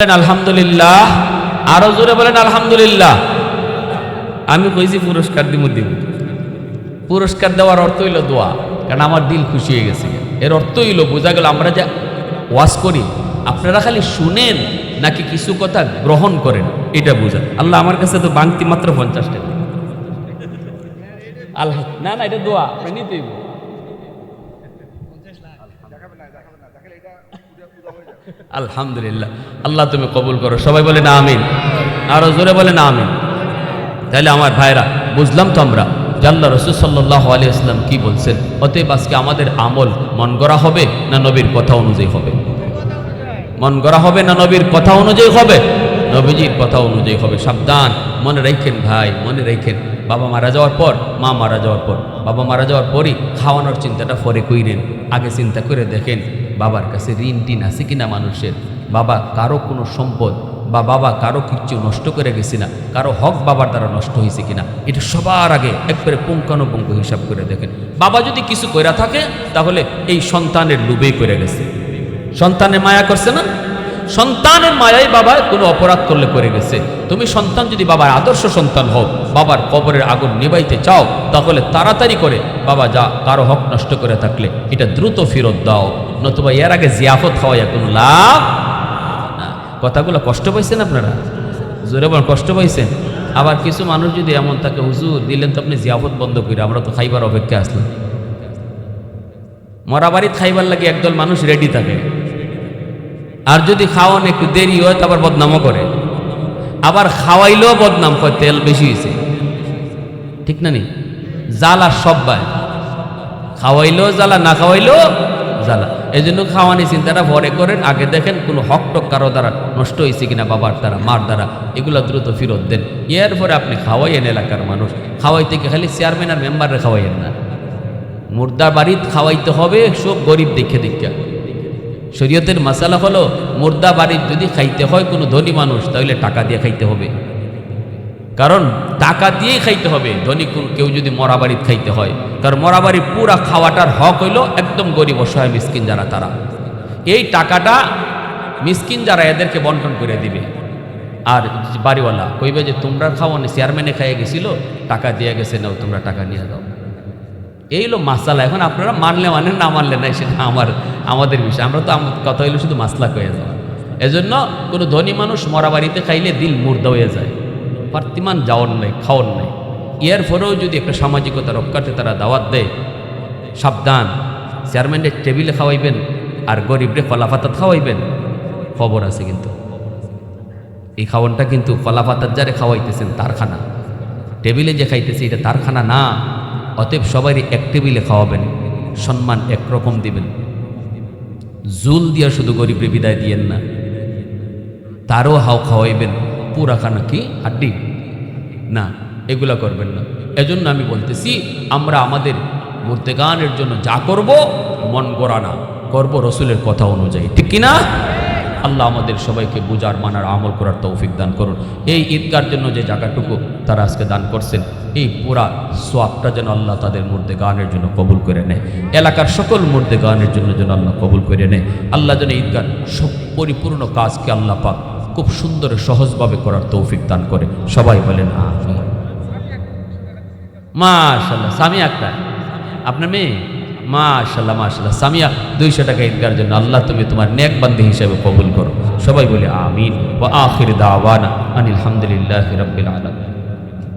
আলহামদুলিল্লাহ, আরো জোরে বলেন আলহামদুলিল্লাহ। আমি কইছি পুরস্কার দিব। পুরস্কার দেওয়ার অর্থ হইল দোয়া, কারণ আমার দিল খুশি হয়ে গেছে। এর অর্থ হইল বোঝা গেল আমরা যা ওয়াজ করি আপনারা খালি শুনেন নাকি কিছু কথা গ্রহণ করেন, এটা বোঝা। আল্লাহ আমার কাছে তো বাংতি মাত্র 50 টাকা। আল্লাহ না না, এটা দোয়া আপনি নিতেই। আলহামদুলিল্লাহ, আল্লাহ তুমি কবুল করো। সবাই বলে না আমিন, আরো জোরে বলে না আমিন। তাহলে আমার ভাইরা বুঝলাম তো আমরা যে আল্লাহ রাসূল সাল্লাল্লাহু আলাইহি ওয়াসাল্লাম কি বলছেন। অতএব আজকে আমাদের আমল মন গড়া হবে না নবীর কথা অনুযায়ী হবে? মন গড়া হবে না নবীর কথা অনুযায়ী হবে? নবীজির কথা অনুযায়ী হবে। সাবধান, মনে রাখেন ভাই, মনে রাখেন বাবা মারা যাওয়ার পর, মা মারা যাওয়ার পর, বাবা মারা যাওয়ার পরই খাওয়ানোর চিন্তাটা পরে কইরেন। আগে চিন্তা করে দেখেন বাবার কাছে ঋণ টিন আছে কিনা মানুষের, বাবা কারো কোনো সম্পদ বা বাবা কারো কিছু নষ্ট করে গেছি না, কারো হক বাবার দ্বারা নষ্ট হয়েছে কিনা, এটা সবার আগে একবারে পুঙ্খানুপুঙ্খ হিসাব করে দেখেন। বাবা যদি কিছু কইরা থাকে তাহলে এই সন্তানের লোভেই করে গেছে, সন্তানের মায়া করছে না, সন্তানের মায়াই বাবা কোনো অপরাধ করলে করে গেছে। তুমি সন্তান যদি বাবার আদর্শ সন্তান হও, বাবার কবরের আগুন নিবাইতে চাও, তাহলে তাড়াতাড়ি করে বাবা যা কারো হক নষ্ট করে থাকলে এটা দ্রুত ফেরত দাও, নতুবা এর আগে জিয়াফত খাওয়াইয়া কোনো লাভ না। কথাগুলো কষ্ট পাইছেন আপনারা? জোরে বলেন, কষ্ট পাইছেন? আবার কিছু মানুষ যদি এমন থাকে, হুজুর দিলেন তো আপনি জিয়াফত বন্ধ করে, আমরা তো খাইবার অপেক্ষা আসলাম। মরা বাড়িতে খাইবার লাগে একদল মানুষ রেডি থাকে, আর যদি খাওয়ান একটু দেরি হয় তো আবার বদনামও করে, আবার খাওয়াইলেও বদনাম করে, তেল বেশি হয়েছে। ঠিক না নি? জ্বালা সব বাই, খাওয়াইলেও জ্বালা, না খাওয়াইলেও জ্বালা। এই জন্য খাওয়ানি চিন্তাটা ভরে করেন, আগে দেখেন কোনো হক টক কারো দ্বারা নষ্ট হয়েছে কিনা, বাবার দ্বারা মার দ্বারা, এগুলো দ্রুত ফেরত দেন। এরপরে আপনি খাওয়াইয়েন এলাকার মানুষ। খাওয়াইতে গিয়ে খালি চেয়ারম্যান আর মেম্বারে খাওয়াইয়েন না, মুর্দা বাড়িতে খাওয়াইতে হবে সব গরিব দেখে দেখে। শরীয়তের মাসালা হলো মুর্দা বাড়ির যদি খাইতে হয় কোনো ধনী মানুষ, তাহলে টাকা দিয়ে খাইতে হবে, কারণ টাকা দিয়েই খাইতে হবে। ধনী কেউ যদি মরা বাড়িতে খাইতে হয়, কারণ মরা বাড়ির পুরা খাওয়াটার হক হইল একদম গরিব অসহায় মিসকিন যারা, তারা এই টাকাটা মিসকিন যারা এদেরকে বন্টন করে দিবে। আর বাড়িওয়ালা কইবে যে তোমরা খাওয়ানি চেয়ারম্যানে খাইয়ে গেছিল, টাকা দিয়ে গেছে, নাও তোমরা টাকা নিয়ে যাও। এই হলো মাসালা। এখন আপনারা মানলে মানেন, না মানলে নাই, সেটা আমাদের বিষয়। আমরা তো কথা হইলো শুধু মাসলা হয়ে যাওয়া। এজন্য কোনো ধনী মানুষ মরা বাড়িতে খাইলে দিল মুর্দা হয়ে যায়, পার্তিমান যাওয়ার নাই, খাওয়ার নাই। এর পরেও যদি একটা সামাজিকতা রক্ষার্থে তারা দাওয়াত দেয়, সাবধান, চেয়ারম্যানের টেবিলে খাওয়াইবেন আর গরিবরে কলাপাতাত খাওয়াইবেন, খবর আছে কিন্তু। এই খাওয়ানটা কিন্তু কলাপাতাত যারে খাওয়াইতেছেন তার খানা, টেবিলে যে খাইতেছে এটা তার খানা না। অতএব সবারই এক টেবিলে খাওয়াবেন, সম্মান একরকম দিবেন। জুল দিয়া শুধু গরিবরে বিদায় দিয়েন না, তারও হাও খাওয়াইবেন। পুরা খানা কি হাড্ডি না, এগুলা করবেন না। এজন্য আমি বলতেছি আমরা আমাদের মুর্তেগানের জন্য যা করব মন গড়া না, করব রসুলের কথা অনুযায়ী, ঠিক কিনা? আল্লাহ আমাদের সবাইকে বুঝার, মানার, আমল করার তৌফিক দান করুন। এই ঈদগার জন্য যে জায়গাটুকু তারা আজকে দান করছেন, এই পুরা সোয়াবটা যেন আল্লাহ তাদের মুর্দেগানের জন্য কবুল করে নেয়, এলাকার সকল মুর্দেগানের জন্য যেন আল্লাহ কবুল করে নেয়। আল্লাহ যেন ঈদগার সব পরিপূর্ণ কাজকে আল্লাহ পাক খুব সুন্দর সহজভাবে করার তৌফিক দান করে। সবাই বলেন আমিন। মাশাআল্লাহ, সামিয়া আক্তার আপনার মেয়ে, মাশাআল্লাহ মাশাআল্লাহ। সামিয়া 200 টাকা ঈদগার জন্য আল্লাহ তুমি তোমার নেক বান্দী হিসেবে কবুল করো। সবাই বলে আমিন। ওয়া আখির দাওয়ানা আনিল হামদুলিল্লাহি রাব্বিল আলামিন।